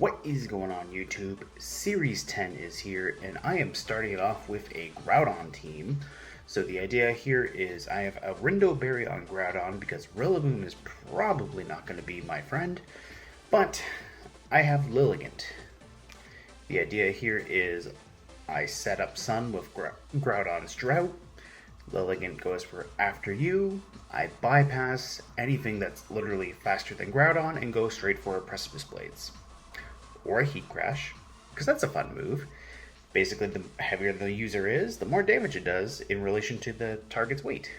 What is going on YouTube? Series 10 is here, and I am starting it off with a Groudon team. So the idea here is I have a Rindo Berry on Groudon because Rillaboom is probably not going to be my friend, but I have Lilligant. The idea here is I set up Sun with Groudon's Drought. Lilligant goes for After You. I bypass anything that's literally faster than Groudon and go straight for Precipice Blades. Or a Heat Crash, because that's a fun move. Basically, the heavier the user is, the more damage it does in relation to the target's weight.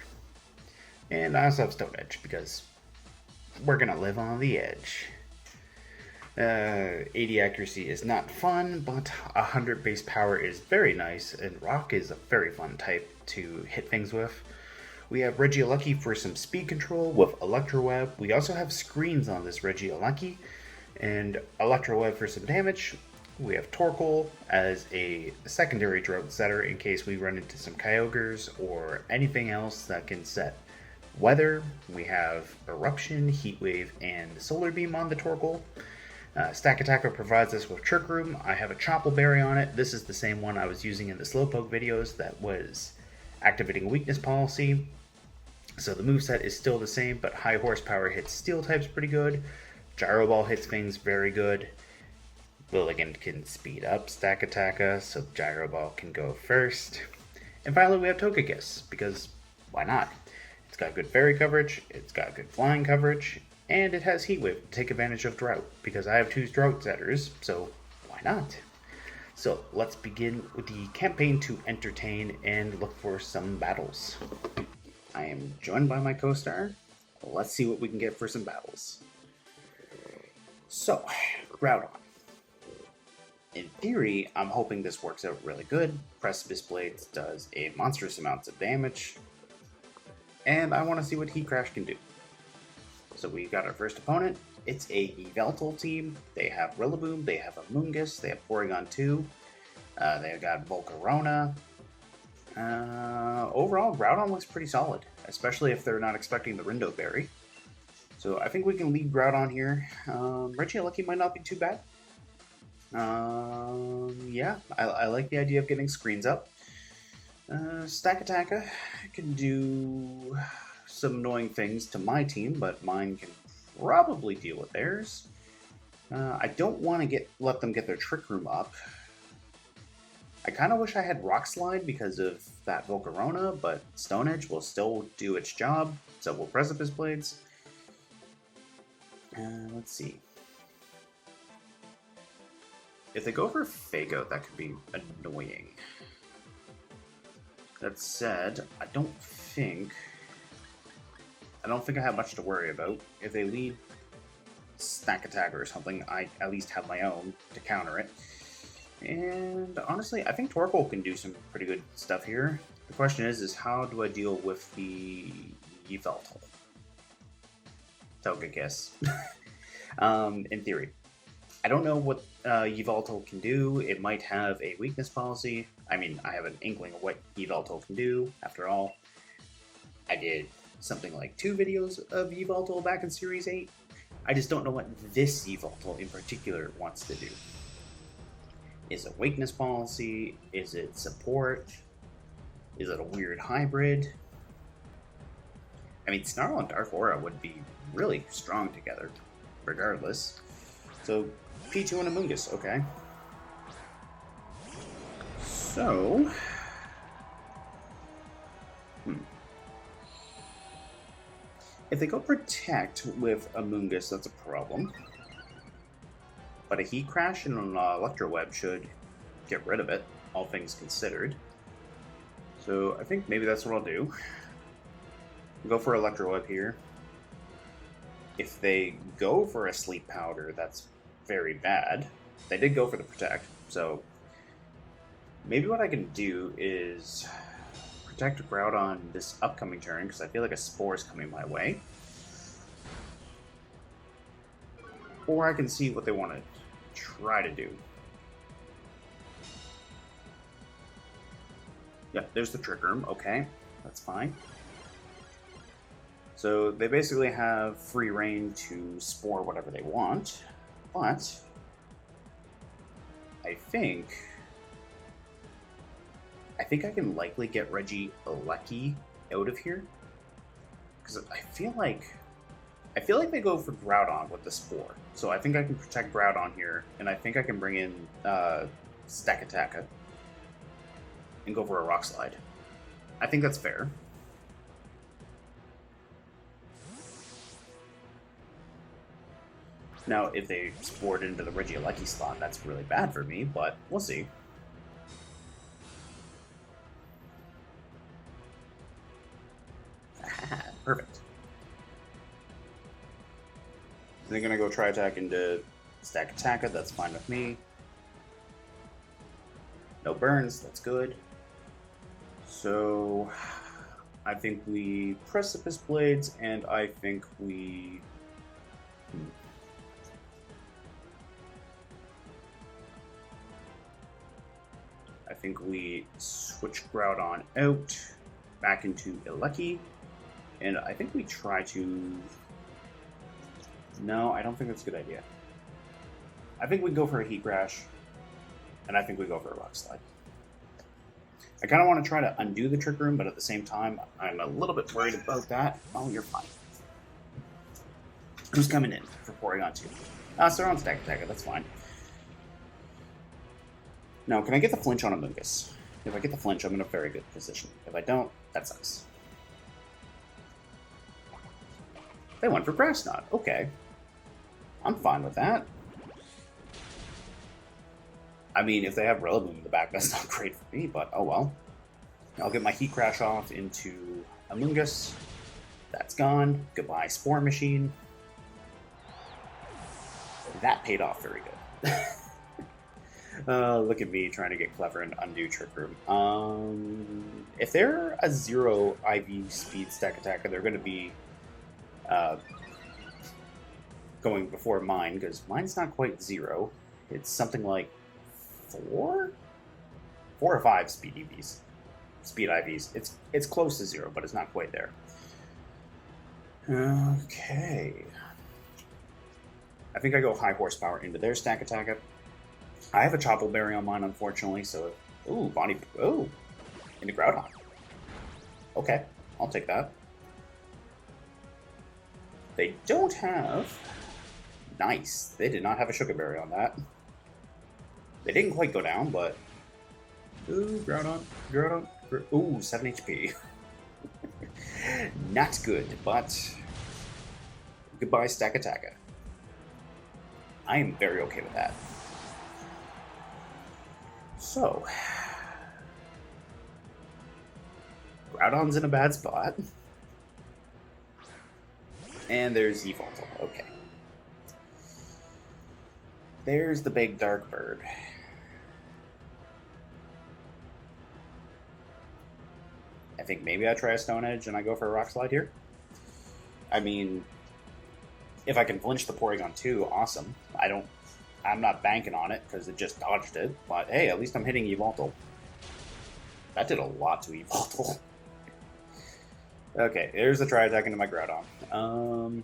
And I also have Stone Edge, because we're going to live on the edge. 80 accuracy is not fun, but 100 base power is very nice, and Rock is a very fun type to hit things with. We have Regieleki for some speed control with Electro Web. We also have screens on this Regieleki, and Electro Web for some damage. We have Torkoal as a secondary drought setter in case we run into some Kyogres or anything else that can set weather. We have Eruption, Heat Wave, and Solar Beam on the Torkoal. Stakataka provides us with Trick Room. I have a Chople Berry on it. This is the same one I was using in the Slowpoke videos that was activating Weakness Policy. So the moveset is still the same, but high horsepower hits Steel types pretty good. Gyro Ball hits things very good. Lilligant can speed up Stakataka, so Gyro Ball can go first. And finally we have Togekiss, because why not? It's got good fairy coverage, it's got good flying coverage, and it has Heat Wave to take advantage of Drought, because I have two Drought setters, so why not? So let's begin with the campaign to entertain and look for some battles. I am joined by my co-star. Let's see what we can get for some battles. So, Groudon. In theory, I'm hoping this works out really good. Precipice Blades does a monstrous amount of damage, and I want to see what Heat Crash can do. So we got our first opponent. It's a Yveltal team. They have Rillaboom, they have Amoonguss, they have Porygon 2, they've got Volcarona. Overall, Groudon looks pretty solid, especially if they're not expecting the Rindo Berry. So I think we can lead Groudon here. Regieleki might not be too bad. Yeah, I like the idea of getting screens up. Stakataka can do some annoying things to my team, but mine can probably deal with theirs. I don't want to let them get their Trick Room up. I kind of wish I had Rock Slide because of that Volcarona, but Stone Edge will still do its job, so will Precipice Blades. Let's see. If they go for Fago, that could be annoying. That said, I don't think I have much to worry about. If they lead Stakataka or something, I at least have my own to counter it. And honestly, I think Torkoal can do some pretty good stuff here. The question is how do I deal with the Yveltal? Togekiss. In theory. I don't know what Yveltal can do. It might have a weakness policy. I mean, I have an inkling of what Yveltal can do. After all, I did something like 2 videos of Yveltal back in Series 8. I just don't know what this Yveltal in particular wants to do. Is it weakness policy? Is it support? Is it a weird hybrid? I mean, Snarl and Dark Aura would be really strong together, regardless. So, P2 and Amoonguss, okay. So... If they go Protect with Amoonguss, that's a problem. But a Heat Crash and an Electro Web should get rid of it, all things considered. So I think maybe that's what I'll do. Go for Electro Web here. If they go for a Sleep Powder, that's very bad. They did go for the Protect, so maybe what I can do is Protect Groudon this upcoming turn, because I feel like a Spore is coming my way. Or I can see what they want to try to do. Yeah, there's the Trick Room, okay, that's fine. So they basically have free reign to Spore whatever they want, but think I can likely get Regieleki out of here. Because I feel like they go for Groudon with the Spore. So I think I can protect Groudon here, and I think I can bring in Stakataka and go for a Rock Slide. I think that's fair. Now, if they Spored into the Regieleki slot, that's really bad for me, but we'll see. Perfect. They're gonna go try attack into Stakataka, that's fine with me. No burns, that's good. So I think we Precipice Blades, and I think we switch Groudon out back into Regieleki, and I think we try to. No, I don't think that's a good idea. I think we go for a Heat Crash, and I think we go for a Rock Slide. I kind of want to try to undo the Trick Room, but at the same time, I'm a little bit worried about that. Oh, you're fine. Who's coming in for Porygon 2? So they're on Stakataka, that's fine. Now, can I get the flinch on Amoonguss? If I get the flinch, I'm in a very good position. If I don't, that sucks. They went for Grass Knot. Okay. I'm fine with that. I mean, if they have Rillaboom in the back, that's not great for me, but oh well. I'll get my Heat Crash off into Amoonguss. That's gone. Goodbye, Spore Machine. That paid off very good. Look at me trying to get clever and undo Trick Room. If they're a 0 IV speed Stakataka, they're going to be going before mine, because mine's not quite 0. It's something like 4 or 5 speed EVs. Speed IVs. It's close to 0, but it's not quite there. Okay. I think I go high horsepower into their Stakataka. I have a Chople Berry on mine, unfortunately, so... Ooh, Bonnie... Ooh! Into Groudon. Okay, I'll take that. They don't have... Nice. They did not have a Sugar Berry on that. They didn't quite go down, but... Ooh, Groudon. Groudon. Ooh, 7 HP. Not good, but... Goodbye, Stakataka. I am very okay with that. So... Groudon's in a bad spot. And there's Yveltal. Okay. There's the big dark bird. I think maybe I try a Stone Edge and I go for a Rock Slide here. I mean, if I can flinch the Porygon 2, awesome. I'm not banking on it because it just dodged it, but hey, at least I'm hitting Yveltal. That did a lot to Yveltal. Okay, there's the try attack into my Groudon.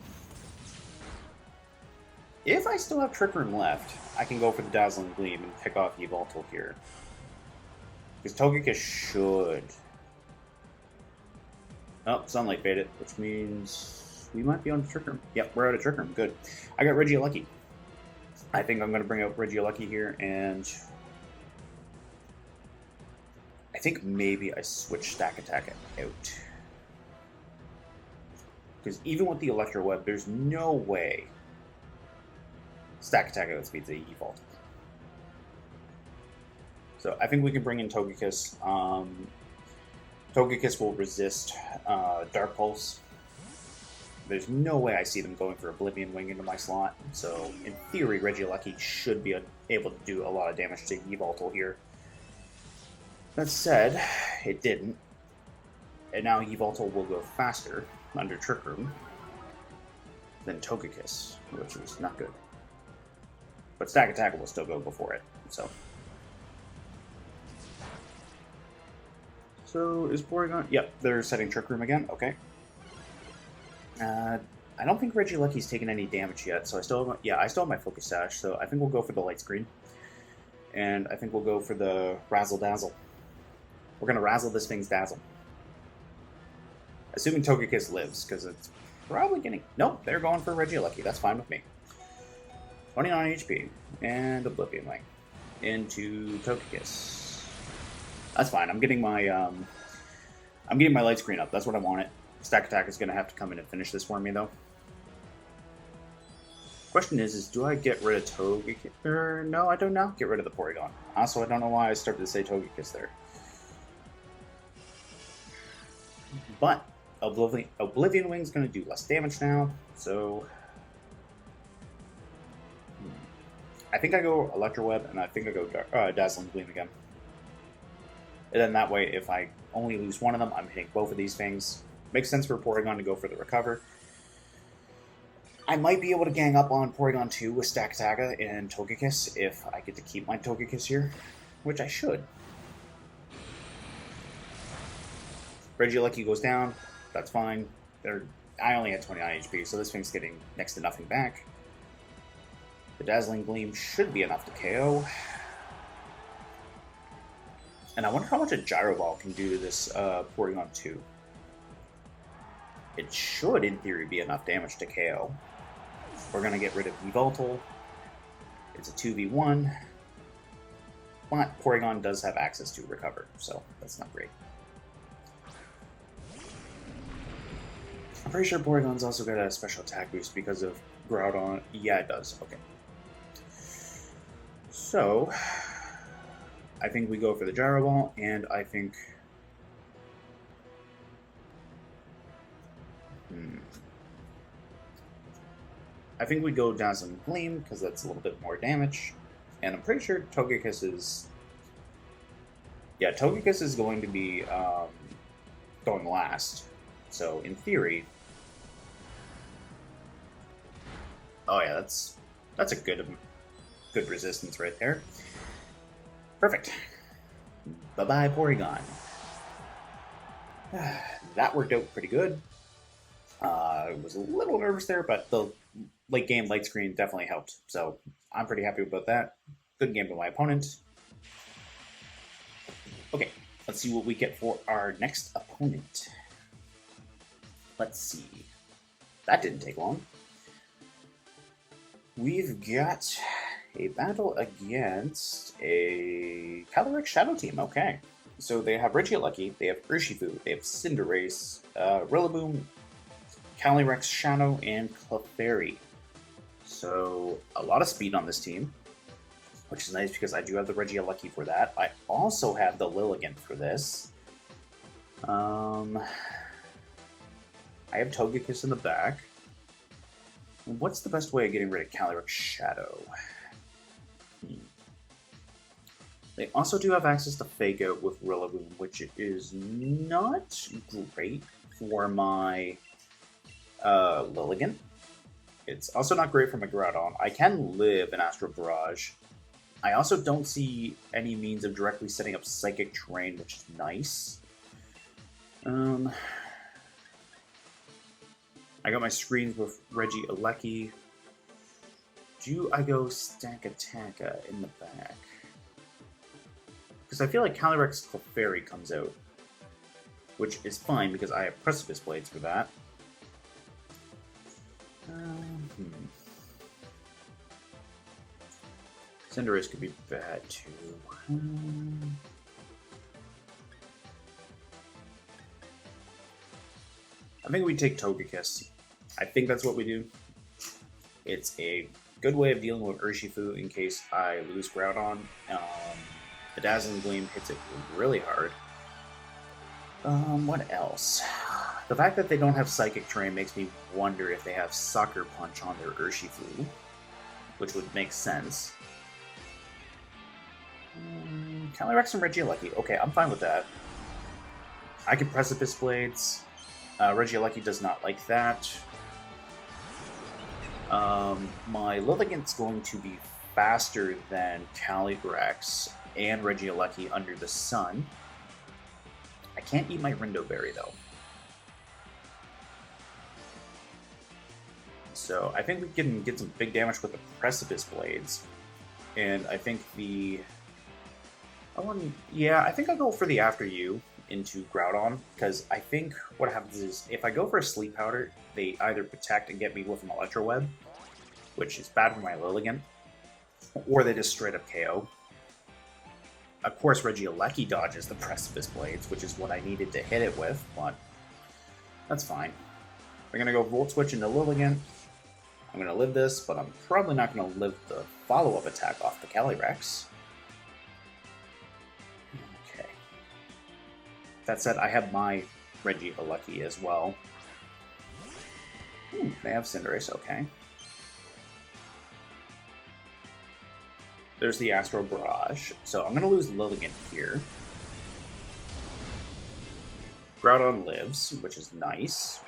If I still have Trick Room left, I can go for the Dazzling Gleam and pick off Yveltal here. Because Togekiss should... Oh, Sunlight faded, which means we might be on Trick Room. Yep, we're out of Trick Room. Good. I got Regieleki. I think I'm going to bring out Regieleki here, and... I think maybe I switch Stakataka out. Because even with the Electro Web, there's no way Stakataka outspeeds the Yveltal. So I think we can bring in Togekiss. Togekiss will resist Dark Pulse. There's no way I see them going for Oblivion Wing into my slot. So in theory, Regieleki should be able to do a lot of damage to Yveltal here. That said, it didn't. And now Yveltal will go faster under Trick Room than Togekiss, which is not good. But Stakataka will still go before it, so... So, is Porygon... Yep, they're setting Trick Room again, okay. I don't think Regieleki's taken any damage yet, so I still have my Focus Sash, so I think we'll go for the Light Screen. And I think we'll go for the Razzle Dazzle. We're going to razzle this thing's dazzle. Assuming Togekiss lives, because it's probably getting... Nope, they're going for Regieleki. That's fine with me. 29 HP. And Oblivion Wing. Into Togekiss. That's fine. I'm getting my light screen up. That's what I wanted. Stakataka is going to have to come in and finish this for me, though. Question is do I get rid of Togekiss? No, I do not get rid of the Porygon. Also, I don't know why I started to say Togekiss there. But Oblivion Wing's going to do less damage now, so... I think I go Electro Web, and I think I go Dazzling Gleam again. And then that way, if I only lose one of them, I'm hitting both of these things. Makes sense for Porygon to go for the Recover. I might be able to gang up on Porygon 2 with Stakataka and Togekiss if I get to keep my Togekiss here, which I should. Regieleki goes down. That's fine. I only had 29 HP, so this thing's getting next to nothing back. The Dazzling Gleam should be enough to KO. And I wonder how much a Gyro Ball can do to this Porygon 2. It should, in theory, be enough damage to KO. We're going to get rid of Yveltal. It's a 2v1. But Porygon does have access to Recover, so that's not great. I'm pretty sure Porygon's also got a special attack boost because of Groudon. Yeah, it does. Okay. So, I think we go for the Gyro Ball, and I think... I think we go Dazzling Gleam, because that's a little bit more damage. And I'm pretty sure Togekiss is... Yeah, Togekiss is going to be going last. So, in theory... Oh yeah, that's a good resistance right there. Perfect. Bye-bye, Porygon. That worked out pretty good. I was a little nervous there, but the late game light screen definitely helped. So I'm pretty happy about that. Good game by my opponent. Okay, let's see what we get for our next opponent. Let's see. That didn't take long. We've got a battle against a Calyrex-Shadow team. Okay. So they have Regieleki, they have Urshifu, they have Cinderace, Rillaboom, Calyrex-Shadow, and Clefairy. So a lot of speed on this team, which is nice because I do have the Regieleki for that. I also have the Lilligant for this. I have Togekiss in the back. What's the best way of getting rid of Calyrex-Shadow? They also do have access to Fake Out with Rillaboom, which is not great for my Lilligant. It's also not great for my Groudon. I can live in Astral Barrage. I also don't see any means of directly setting up Psychic Terrain, which is nice. I got my screens with Regieleki. Do I go Stakataka in the back? Because I feel like Calyrex Clefairy comes out, which is fine because I have Precipice Blades for that. Cinderace could be bad too. I think we take Togekiss. I think that's what we do. It's a good way of dealing with Urshifu in case I lose Groudon. The Dazzling Gleam hits it really hard. What else? The fact that they don't have Psychic Terrain makes me wonder if they have Sucker Punch on their Urshifu, which would make sense. Calyrex and Regieleki. Okay, I'm fine with that. I can Precipice Blades. Regieleki does not like that. My Lilligant's going to be faster than Calyrex and Regieleki under the sun. I can't eat my Rindo Berry, though. So I think we can get some big damage with the Precipice Blades. And I think the Yeah, I think I'll go for the After You into Groudon, because I think what happens is, if I go for a Sleep Powder, they either protect and get me with an Electro Web, which is bad for my Lilligant, or they just straight up KO. Of course, Regieleki dodges the Precipice Blades, which is what I needed to hit it with, but that's fine. We're going to go Volt Switch into Lilligant. I'm going to live this, but I'm probably not going to live the follow-up attack off the Calyrex. Okay. That said, I have my Regieleki as well. Ooh, they have Cinderace, okay. There's the Astro Barrage, so I'm going to lose Lilligant here. Groudon lives, which is nice.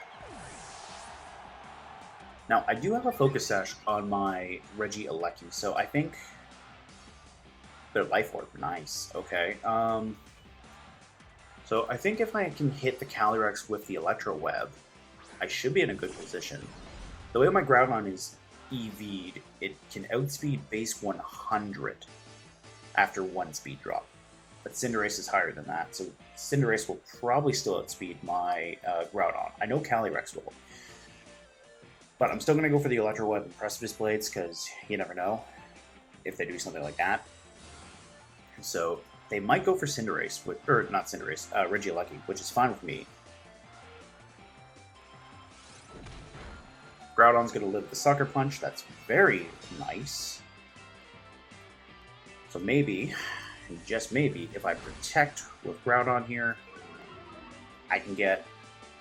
Now, I do have a Focus Sash on my Regieleki, so I think... Their Life Orb, nice, okay. So I think if I can hit the Calyrex with the Electro Web, I should be in a good position. The way my Groudon is EV'd, it can outspeed base 100 after one speed drop. But Cinderace is higher than that, so Cinderace will probably still outspeed my Groudon. I know Calyrex will. But I'm still going to go for the Electro Web and Precipice Blades, because you never know if they do something like that. So they might go for Cinderace, or not Cinderace, Regieleki, which is fine with me. Groudon's going to live the Sucker Punch. That's very nice. So maybe, just maybe, if I protect with Groudon here, I can get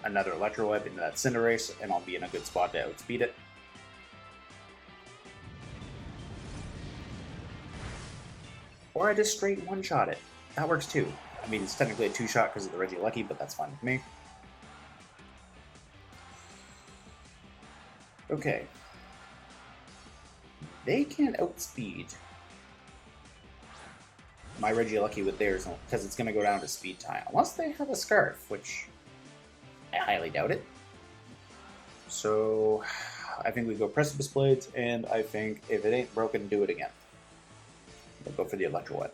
another Electro Web into that Cinderace, and I'll be in a good spot to outspeed it. Or I just straight one-shot it. That works too. I mean, it's technically a two-shot because of the Regieleki, but that's fine with me. Okay. They can't outspeed my Regieleki with theirs, because it's going to go down to speed tie. Unless they have a Scarf, which I highly doubt it. So, I think we go Precipice Blades, and I think if it ain't broken, do it again. We'll go for the Electro Web.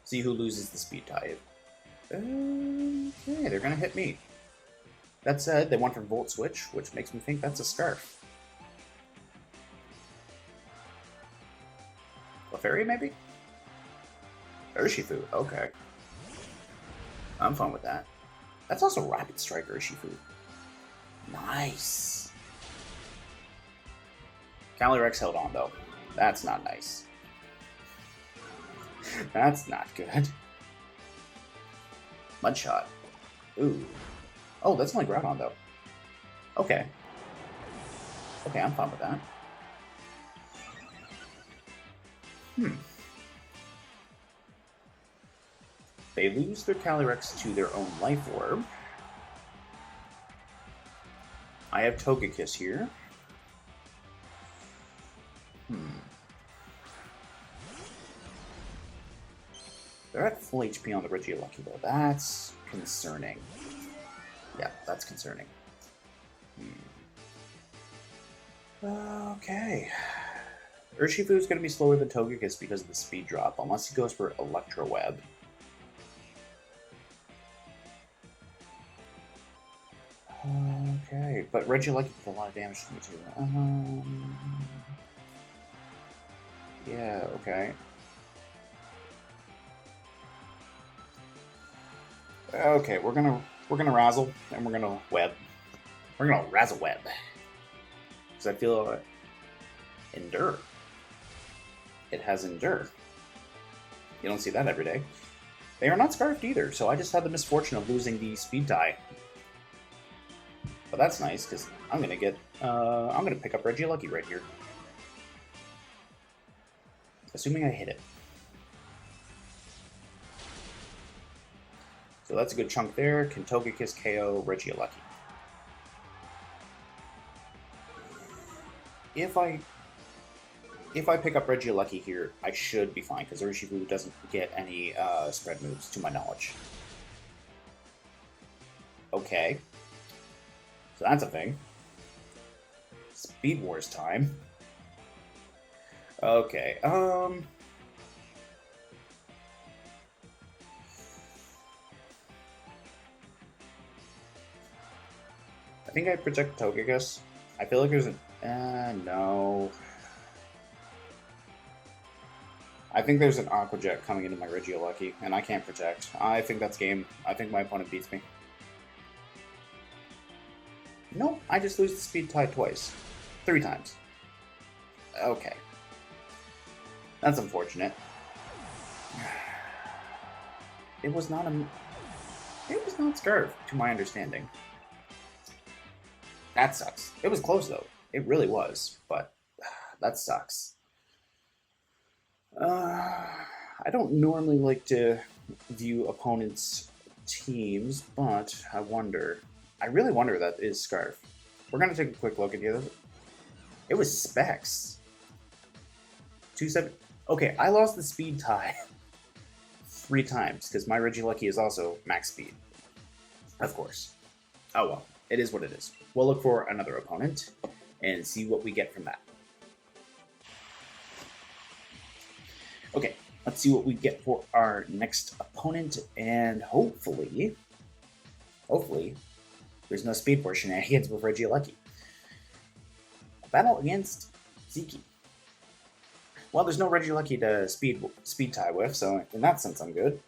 See who loses the speed tie. Okay, they're going to hit me. That said, they went for Volt Switch, which makes me think that's a Scarf. Clefairy, maybe? Urshifu, okay. I'm fine with that. That's also Rapid Strike Urshifu. Nice. Calyrex held on, though. That's not nice. That's not good. Mudshot. Ooh. Oh, that's only Groudon, though. Okay. Okay, I'm fine with that. They lose their Calyrex to their own Life Orb. I have Togekiss here. They're at full HP on the Regieleki, though. That's concerning. Yeah, that's concerning. Okay. Urshifu's going to be slower than Togekiss because of the speed drop, unless he goes for Electro Web. Okay, but Regieleki did a lot of damage to me too. Yeah, okay. Okay, we're gonna Razzle and we're gonna Web. We're gonna Razzle Web. Because I feel Endure. It has Endure. You don't see that every day. They are not Scarfed either, so I just had the misfortune of losing the speed tie. But that's nice, because I'm gonna get I'm gonna pick up Regieleki right here. Assuming I hit it. So that's a good chunk there. Can Togekiss KO Regieleki? If I pick up Regieleki here, I should be fine, because Urshifu doesn't get any spread moves, to my knowledge. Okay. So that's a thing. Speed Wars time. Okay, think I protect Togekiss. I feel like there's an... no. I think there's an Aqua Jet coming into my Regieleki, and I can't protect. I think that's game. I think my opponent beats me. Nope, I just lose the speed tie twice. 3 times. Okay. That's unfortunate. It was not Scarf, to my understanding. That sucks. It was close, though. It really was, but that sucks. I don't normally like to view opponents' teams, but I wonder. I really wonder that is Scarf. We're going to take a quick look at the other. It was Specs. 2-7. Okay, I lost the speed tie 3 times because my Regieleki is also max speed. Of course. Oh well, it is what it is. We'll look for another opponent and see what we get from that. Okay, let's see what we get for our next opponent, and hopefully, there's no speed for shenanigans with Regieleki. A battle against Ziki. Well, there's no Regieleki to speed tie with, so in that sense I'm good.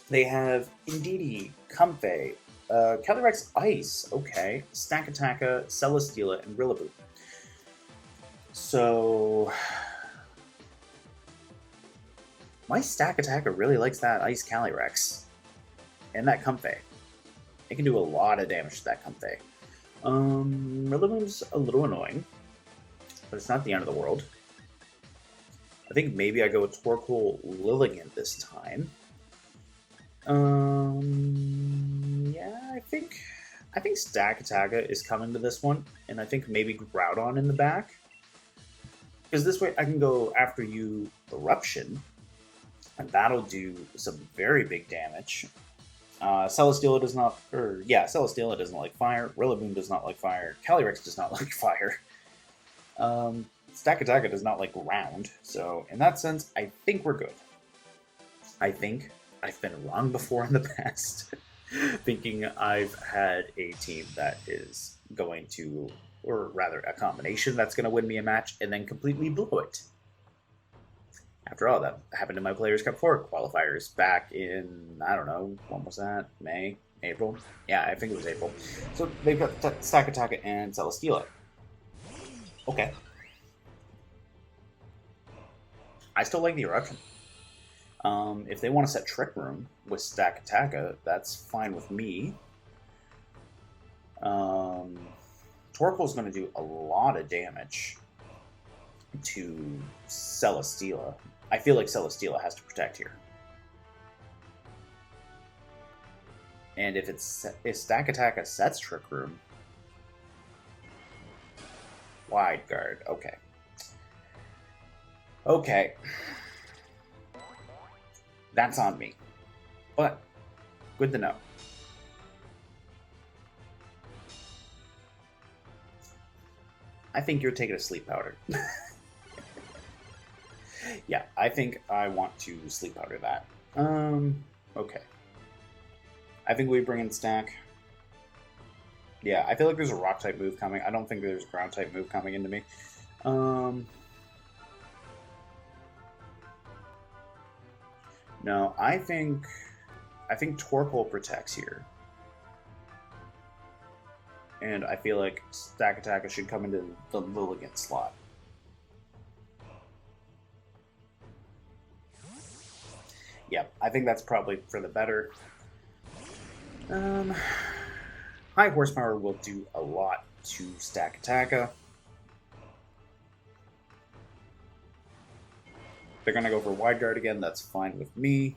They have Indeedee, Comfey, Calyrex-Ice, okay, Stakataka, Celesteela, and Rillaboom. So my Stakataka really likes that Ice Calyrex and that Comfey. It can do a lot of damage to that Comfey. Rillaboom's a little annoying, but it's not the end of the world. I think maybe I go with Torkoal Lilligant this time. Yeah, I think Stakataka is coming to this one, and I think maybe Groudon in the back. Because this way I can go after you Eruption, and that'll do some very big damage. Celesteela does not, Celesteela doesn't like fire, Rillaboom does not like fire, Calyrex does not like fire. Stakataka does not like ground, so in that sense, I think we're good. I think I've been wrong before in the past, thinking I've had a team that is going to, or rather a combination that's going to win me a match and then completely blow it. After all, that happened in my Players' Cup 4 qualifiers back in, I don't know, when was that? May? April? Yeah, I think it was April. So they've got Stakataka and Celesteela. Okay. I still like the Eruption. If they want to set Trick Room with Stakataka, that's fine with me. Torkoal's going to do a lot of damage to Celesteela. I feel like Celesteela has to protect here. And if Stakataka sets Trick Room, Wide Guard, okay. Okay. That's on me. But, good to know. I think you're taking a sleep powder. Yeah, I think I want to sleep powder that. Okay. I think we bring in Stack. Yeah, I feel like there's a rock type move coming. I don't think there's a ground type move coming into me. No, I think Torkoal protects here. And I feel like Stakataka should come into the Lilligant slot. Yeah, I think that's probably for the better. High horsepower will do a lot to Stakataka. They're going to go for Wide Guard again. That's fine with me.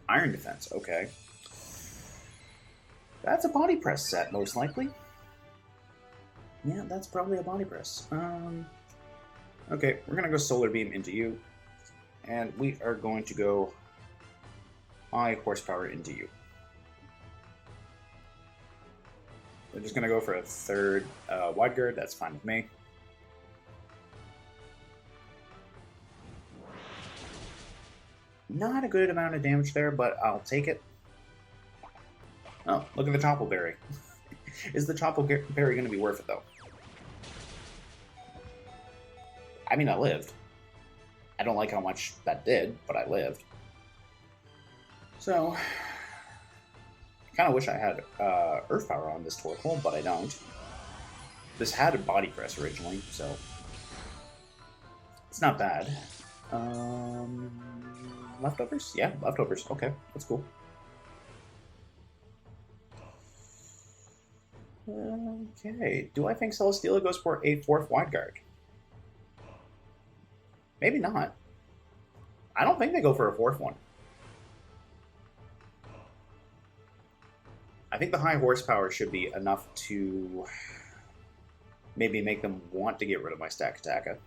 Iron Defense. Okay. That's a Body Press set, most likely. Yeah, that's probably a Body Press. Okay, we're going to go Solar Beam into you. And we are going to go High Horsepower into you. We're just going to go for a third Wide Guard. That's fine with me. Not a good amount of damage there, but I'll take it. Oh, look at the Topple Berry. Is the Chople Berry going to be worth it, though? I mean, I lived. I don't like how much that did, but I lived. So, I kind of wish I had Earth Power on this Torkoal, but I don't. This had a Body Press originally, so it's not bad. Leftovers? Yeah, leftovers. Okay, that's cool. Okay, do I think Celesteela goes for a 4th Wide Guard? Maybe not. I don't think they go for a 4th one. I think the high horsepower should be enough to maybe make them want to get rid of my Stakataka.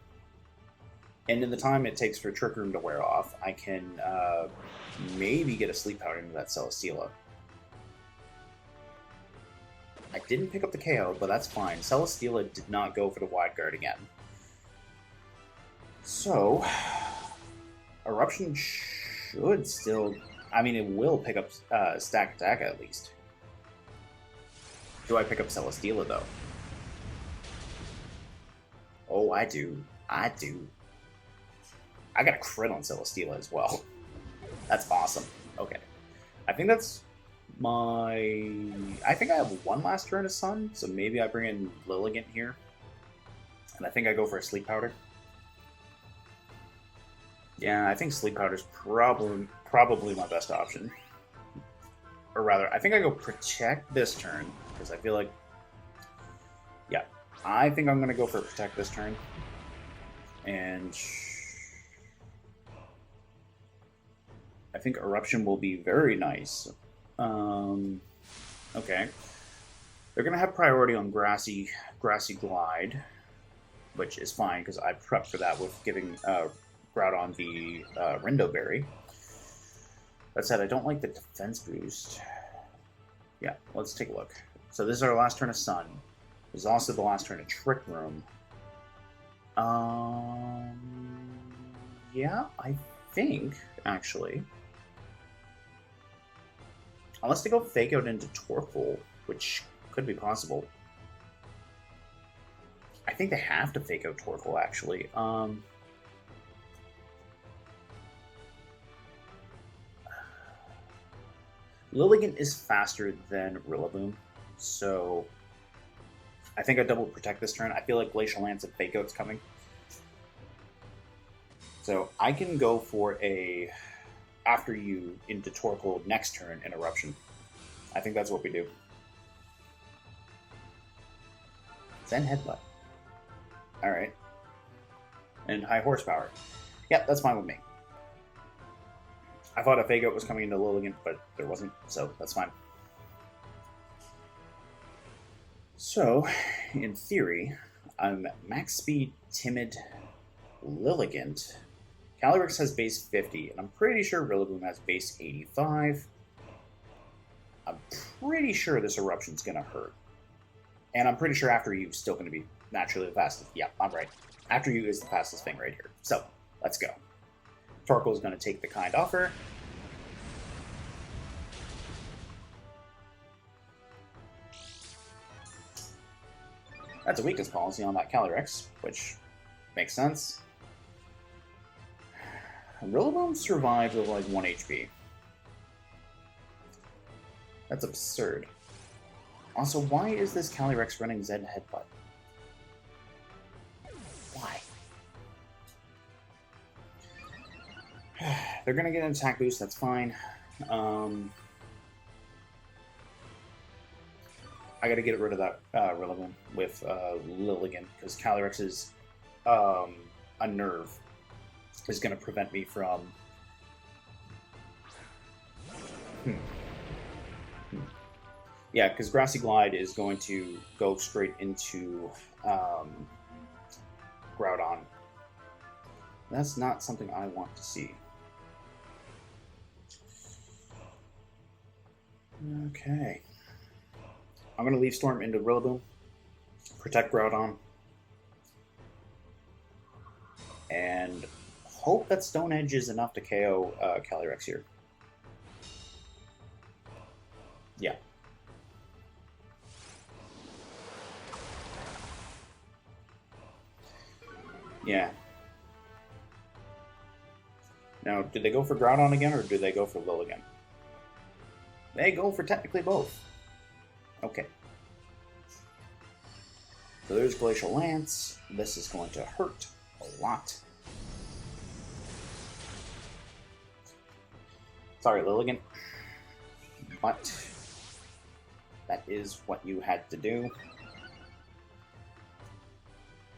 And in the time it takes for Trick Room to wear off, I can maybe get a Sleep Powder into that Celesteela. I didn't pick up the KO, but that's fine. Celesteela did not go for the Wide Guard again. So, Eruption should still... I mean, it will pick up Stakataka at least. Do I pick up Celesteela, though? Oh, I do. I do. I got a crit on Celesteela as well. That's awesome. Okay. I think that's my... I think I have one last turn of Sun, so maybe I bring in Lilligant here. And I think I go for a Sleep Powder. Yeah, I think Sleep Powder's probably my best option. Or rather, I think I go Protect this turn, because I feel like... Yeah, I think I'm going to go for Protect this turn. And... I think Eruption will be very nice. Okay. They're going to have priority on Grassy Glide, which is fine, because I prepped for that with giving Groudon the Rindo Berry. That said, I don't like the defense boost. Yeah, let's take a look. So this is our last turn of Sun. This is also the last turn of Trick Room. Yeah, I think, actually... Unless they go Fake Out into Torkoal, which could be possible. I think they have to Fake Out Torkoal, actually. Lilligant is faster than Rillaboom, so I think I double Protect this turn. I feel like Glacial Lance and Fake Out's coming. So I can go for a After You into Torkoal next turn in Eruption. I think that's what we do. Zen Headbutt. Alright. And High Horsepower. Yep, that's fine with me. I thought a Fake Out was coming into Lilligant, but there wasn't, so that's fine. So, in theory, I'm Max Speed, Timid, Lilligant. Calyrex has base 50, and I'm pretty sure Rillaboom has base 85. I'm pretty sure this Eruption's going to hurt. And I'm pretty sure After You's still going to be naturally the fastest. Yeah, I'm right. After You is the fastest thing right here. So, let's go. Torkoal's going to take the kind offer. That's a weakness policy on that Calyrex, which makes sense. Rillaboom survived with like 1 HP. That's absurd. Also, why is this Calyrex running Zen Headbutt? Why? They're gonna get an attack boost, that's fine. I gotta get rid of that Rillaboom with Lilligant, because Calyrex is a nerve. Is going to prevent me from... Yeah, because Grassy Glide is going to go straight into Groudon. That's not something I want to see. Okay. I'm going to leave Storm into Rillaboom. Protect Groudon. And... hope that Stone Edge is enough to KO Calyrex here. Yeah. Yeah. Now, do they go for Groudon again, or do they go for Lilligant? They go for technically both. Okay. So there's Glacial Lance. This is going to hurt a lot. Sorry, Lilligant. But that is what you had to do.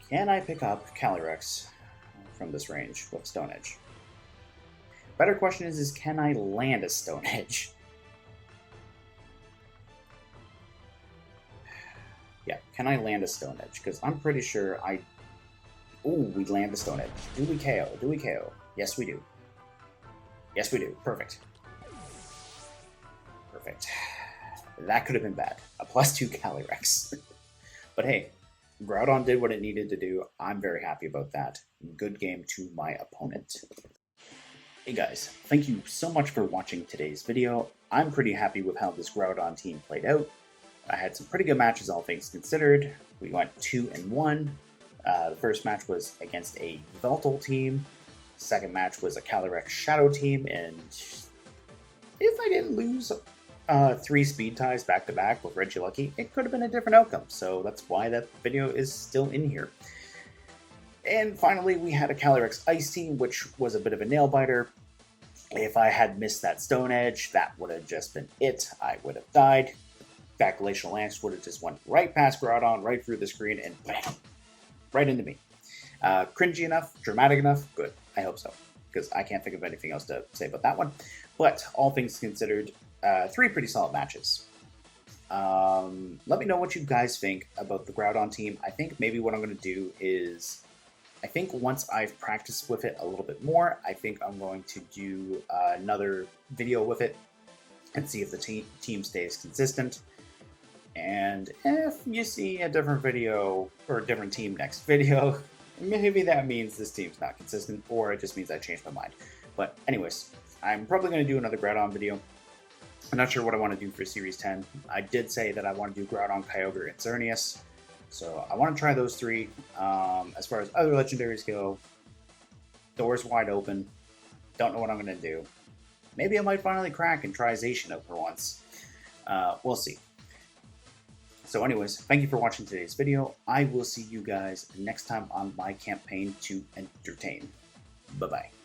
Can I pick up Calyrex from this range with Stone Edge? Better question is can I land a Stone Edge? Yeah, can I land a Stone Edge? Because I'm pretty sure I... Ooh, we land the Stone Edge. Do we KO? Do we KO? Yes, we do. Yes, we do. Perfect. Perfect. That could have been bad. A +2 Calyrex. But hey, Groudon did what it needed to do. I'm very happy about that. Good game to my opponent. Hey guys, thank you so much for watching today's video. I'm pretty happy with how this Groudon team played out. I had some pretty good matches, all things considered. We went 2-1. The first match was against a Veltal team. Second match was a Calyrex-Shadow team, and if I didn't lose 3 speed ties back-to-back with Regieleki, it could have been a different outcome, so that's why that video is still in here. And finally, we had a Calyrex-Ice team, which was a bit of a nail-biter. If I had missed that Stone Edge, that would have just been it. I would have died. That Glacial Lance would have just went right past Groudon, right through the screen, and bam! Right into me. Cringy enough? Dramatic enough? Good. I hope so, because I can't think of anything else to say about that one. But all things considered, 3 pretty solid matches. Let me know what you guys think about the Groudon team. I think maybe what I'm going to do is, I think once I've practiced with it a little bit more, I think I'm going to do another video with it and see if the team stays consistent. And if you see a different video or a different team next video, maybe that means this team's not consistent, or it just means I changed my mind. But anyways, I'm probably going to do another Groudon video. I'm not sure what I want to do for Series 10. I did say that I want to do Groudon, Kyogre, and Xerneas. So I want to try those 3. As far as other legendaries go, doors wide open. Don't know what I'm going to do. Maybe I might finally crack and try Zacian out for once. We'll see. So anyways, thank you for watching today's video. I will see you guys next time on my campaign to entertain. Bye-bye.